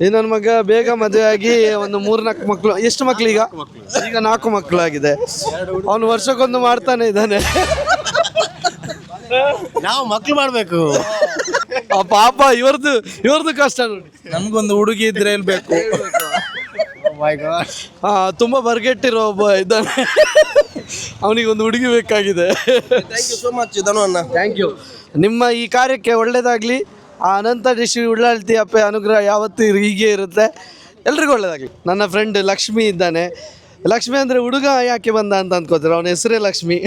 ಈ ನನ್ನ ಮಗ ಬೇಗ ಮದುವೆ ಆಗಿ ಒಂದು 3-4 ಮಕ್ಕಳು. ಎಷ್ಟು ಮಕ್ಕಳು ಈಗ 4 ಮಕ್ಕಳು ಆಗಿದೆ. ಅವನು ವರ್ಷಕ್ಕೊಂದು ಮಾಡ್ತಾನೆ ಇದ್ದಾನೆ. ನಾವು ಮಕ್ಳು ಮಾಡ್ಬೇಕು. ಪಾಪ ಇವ್ರದ್ದು ಕಷ್ಟ ನೋಡಿ. ನಮ್ಗೊಂದು ಹುಡುಗಿ ಇದ್ರೆ ಬೇಕು. ತುಂಬಾ ಬರ್ಗೆಟ್ಟಿರೋ ಒಬ್ಬ ಇದ್ದಾನೆ. ಅವನಿಗೊಂದು ಹುಡುಗಿ ಬೇಕಾಗಿದೆ. Thank you so much Dhanu ಅಣ್ಣ. Thank you. ನಿಮ್ಮ ಈ ಕಾರ್ಯಕ್ಕೆ ಒಳ್ಳೇದಾಗ್ಲಿ. ಆ ಅನಂತ ಶ್ರೀ ಉಳ್ಳಾಳ್ತಿ ಅಪ್ಪೆ ಅನುಗ್ರಹ ಯಾವತ್ತೂ ಹೀಗೆ ಇರುತ್ತೆ. ಎಲ್ರಿಗೂ ಒಳ್ಳೇದಾಗಲಿ. ನನ್ನ ಫ್ರೆಂಡ್ ಲಕ್ಷ್ಮಿ ಇದ್ದಾನೆ. ಲಕ್ಷ್ಮಿ ಅಂದರೆ ಹುಡುಗ ಯಾಕೆ ಬಂದ ಅಂತ ಅಂದ್ಕೋತಾರೆ. ಅವನ ಹೆಸರೇ ಲಕ್ಷ್ಮಿ.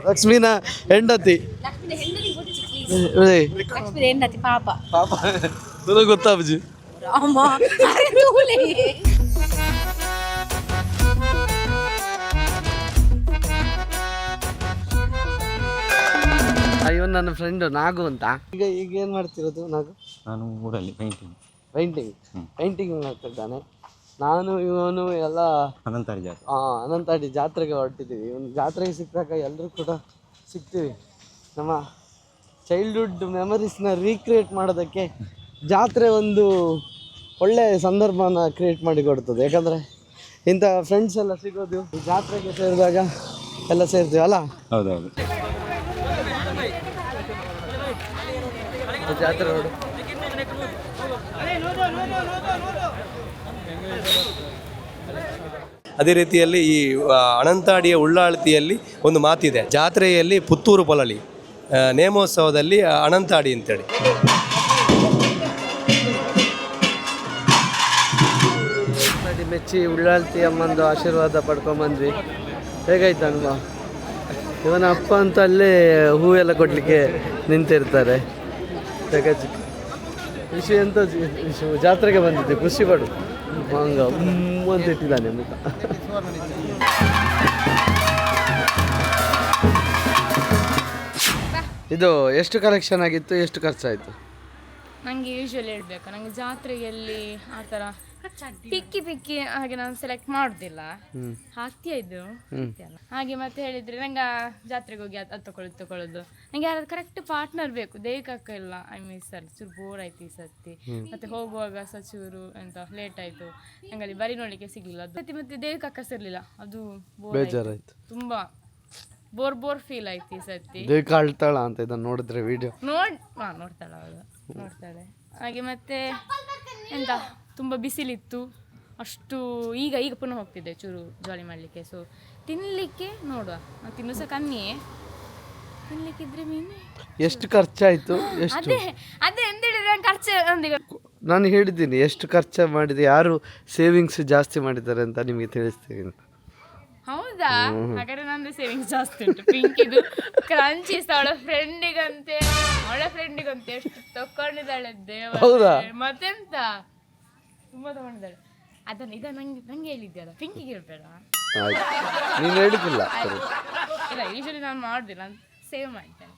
ಲಕ್ಷ್ಮಿನ ಹೆಂಡತಿ. ಪಾಪ ಪಾಪ ನನಗೆ ಗೊತ್ತಾ ಅಜ್ಜಿ. ಇವನ್ ನನ್ನ ಫ್ರೆಂಡ್ ನಾಗು ಅಂತ. ಈಗ ಏನು ಮಾಡ್ತಿರೋದು ನಾಗು? ನಾನು ಊರಲ್ಲಿ ಪೇಂಟಿಂಗ್ ಮಾಡ್ತಿದ್ದಾನೆ. ನಾನು ಇವನು ಎಲ್ಲ ಅನಂತಾಡಿ ಜಾತ್ರೆಗೆ ಹೊರಟಿದ್ದೀವಿ. ಇವನು ಜಾತ್ರೆಗೆ ಸಿಕ್ಕಾಗ ಎಲ್ಲರೂ ಕೂಡ ಸಿಗ್ತೀವಿ. ನಮ್ಮ ಚೈಲ್ಡ್ಹುಡ್ ಮೆಮರೀಸ್ನ ರೀಕ್ರಿಯೇಟ್ ಮಾಡೋದಕ್ಕೆ ಜಾತ್ರೆ ಒಂದು ಒಳ್ಳೆಯ ಸಂದರ್ಭನ ಕ್ರಿಯೇಟ್ ಮಾಡಿ ಕೊಡ್ತದೆ. ಯಾಕಂದರೆ ಇಂಥ ಫ್ರೆಂಡ್ಸ್ ಎಲ್ಲ ಸಿಗೋದು ಈ ಜಾತ್ರೆಗೆ ಸೇರಿದಾಗ ಎಲ್ಲ ಸೇರ್ತೀವಲ್ಲ. ಹೌದೌದು. ಜಾತ್ರೆ ನೋಡು. ಅದೇ ರೀತಿಯಲ್ಲಿ ಈ ಅನಂತಾಡಿಯ ಉಳ್ಳಾಳ್ತಿಯಲ್ಲಿ ಒಂದು ಮಾತಿದೆ. ಜಾತ್ರೆಯಲ್ಲಿ ಪುತ್ತೂರು ಪೊಲಲಿ, ನೇಮೋತ್ಸವದಲ್ಲಿ ಅನಂತಾಡಿ ಅಂತೇಳಿ. ಮೆಚ್ಚಿ ಉಳ್ಳಾಳ್ತಿ ಅಮ್ಮಂದು ಆಶೀರ್ವಾದ ಪಡ್ಕೊಂಬಂದ್ವಿ. ಹೇಗಾಯ್ತು ಅನುಭವ? ಇವನ ಅಪ್ಪ ಅಂತ ಅಲ್ಲೇ ಹೂವೆಲ್ಲ ಕೊಡಲಿಕ್ಕೆ ನಿಂತಿರ್ತಾರೆ. ಖುಷಿ ಅಂತ ಜಾತ್ರೆಗೆ ಬಂದಿದ್ದೆ, ಖುಷಿ ಪಡು ಹಂಗ ಅಂತ ಇಟ್ಟಿದ್ದಾನೆ ಮುಖ. ಇದು ಎಷ್ಟು ಕಲೆಕ್ಷನ್ ಆಗಿತ್ತು, ಎಷ್ಟು ಖರ್ಚಾಯಿತು? ನನಗೆ ಯೂಶ್ವಲಿ ಹೇಳ್ಬೇಕು, ನನಗೆ ಜಾತ್ರೆಯಲ್ಲಿ ಆ ಥರ ಪಿಕ್ಕಿ ಹಾಗೆ ನಾನು ಸೆಲೆಕ್ಟ್ ಮಾಡೋದಿಲ್ಲ. ಹಾಕ್ತೀಯ ಇದು ಹಾಗೆ ಮತ್ತೆ ಹೇಳಿದರೆ ನಂಗೆ ಜಾತ್ರೆಗೆ ಹೋಗಿ ಅದು ತಗೊಳ್ಳೋದು. ನಂಗೆ ಯಾರಾದ್ರು ಕರೆಕ್ಟ್ ಪಾರ್ಟ್ನರ್ ಬೇಕು. ದೇವಿಕಕ್ಕ ಇಲ್ಲ, ಐ ಮಿಸ್ ಅಲ್ಲಿ ಚೂರು ಬೋರ್ ಆಯ್ತು ಈ ಸರ್ತಿ. ಮತ್ತೆ ಹೋಗುವಾಗ ಸಹ ಚೂರು ಎಂತ ಲೇಟ್ ಆಯಿತು, ನಂಗೆ ಅಲ್ಲಿ ಬರೀ ನೋಡಲಿಕ್ಕೆ ಸಿಗಲಿಲ್ಲ. ಅದು ಮತ್ತೆ ದೇವಿಕಕ್ಕ ಸಿರಲಿಲ್ಲ, ಅದು ಬೇಜಾರಾಯಿತು. ತುಂಬ ಬೋರ್ ಫೀಲ್ ಆಯ್ತು ಈ ಸರ್ತಿ. ಅಳ್ತಾಳ ಅಂತ ಇದನ್ನು ನೋಡಿದ್ರೆ ವಿಡಿಯೋ ನೋಡ್ತಾಳೆ ಅವಳು, ನೋಡ್ತಾಳೆ. ಹಾಗೆ ಮತ್ತೆ ಎಂತ ತುಂಬ ಬಿಸಿಲಿತ್ತು ಅಷ್ಟು. ಈಗ ಪುನಃ ಹೋಗ್ತಿದ್ದೆ ಚೂರು ಜಾಲಿ ಮಾಡಲಿಕ್ಕೆ. ಸೊ ತಿನ್ನಲಿಕ್ಕೆ ನೋಡುವ, ತಿನ್ನು ಸಹ ಕಮ್ಮಿಯೇ, ತಿನ್ನಲಿಕ್ಕಿದ್ರೆ ಮೀನು. ಎಷ್ಟು ಖರ್ಚಾಯಿತು? ಅದೇ ಎಂತ ಹೇಳಿದ್ರೆ ಖರ್ಚು ನಾನು ಹೇಳಿದ್ದೀನಿ ಎಷ್ಟು ಖರ್ಚು ಮಾಡಿದೆ, ಯಾರು ಸೇವಿಂಗ್ಸ್ ಜಾಸ್ತಿ ಮಾಡಿದ್ದಾರೆ ಅಂತ ನಿಮಗೆ ತಿಳಿಸ್ತೀನಿ. ಹೌದಾ? ಹಾಗಾದ್ರೆ ನಂದು ಸೇವಿಂಗ್ಸ್ ಜಾಸ್ತಿ ಉಂಟು. ಪಿಂಕಿದು ಕ್ರಂಚೀಸ್ ಅವಳ ಫ್ರೆಂಡಿಗಂತೆ ಎಷ್ಟು ತಕೊಂಡಿದ್ದಾಳೆ ದೇವ. ಮತ್ತೆಂತ ತುಂಬಾ ತಗೊಂಡಿದ್ದಾಳೆ. ಇದನ್ನ ನಂಗೆ ಹೇಳಿದ್ಯಲ್ಲ, ಪಿಂಕಿಗೆ ಇರ್ಬೇಡ. ನೀನು ಹೇಳಿದ್ದಿಲ್ಲ. ಇಲ್ಲ, ಯೂಶಲಿ ನಾನು ಮಾಡುದಿಲ್ಲ, ಸೇವ್ ಮಾಡ್ತೇನೆ.